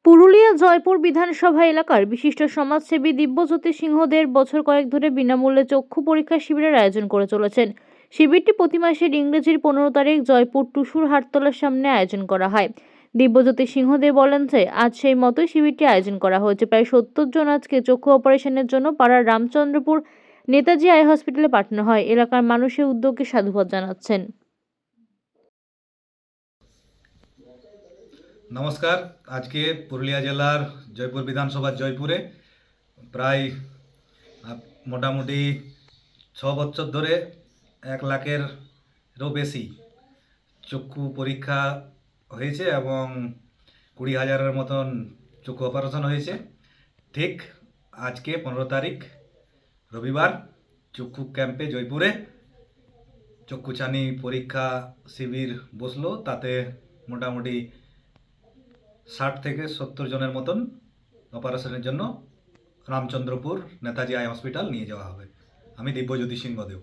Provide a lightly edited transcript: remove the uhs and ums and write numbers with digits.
পুরুলিয়া জয়পুর বিধানসভা এলাকার বিশিষ্ট সমাজসেবী দিব্যজ্যোতি সিংহদের বছর কয়েক ধরে বিনামূল্যে চক্ষু পরীক্ষা শিবিরের আয়োজন করে চলেছেন। শিবিরটি প্রতি মাসের ইংরেজির 15 তারিখ জয়পুর টুসুর হাটতলার সামনে আয়োজন করা হয়। দিব্যজ্যোতি সিংহদেব বলেন যে আজ সেই মতোই শিবিরটি আয়োজন করা হয়েছে। প্রায় 70 জন আজকে চক্ষু অপারেশনের জন্য পাড়ার রামচন্দ্রপুর নেতাজি আই হসপিটালে পাঠানো হয়। এলাকার মানুষের উদ্যোগকে সাধুবাদ জানাচ্ছেন। নমস্কার। আজকে পুরুলিয়া জেলার জয়পুর বিধানসভার জয়পুরে প্রায় মোটামুটি 6 বছর ধরে 1 লাখেরও বেশি চক্ষু পরীক্ষা হয়েছে এবং 20,000-এর মতন চক্ষু অপারেশন হয়েছে। ঠিক আজকে 15 তারিখ রবিবার চক্ষু ক্যাম্পে জয়পুরে চক্ষুছানি পরীক্ষা শিবির বসলো। তাতে মোটামুটি 60 থেকে 70 জনের মতন অপারেশনের জন্য রামচন্দ্রপুর নেতাজি আই হসপিটাল নিয়ে যাওয়া হবে। আমি দিব্যজ্যোতি সিংহদেব।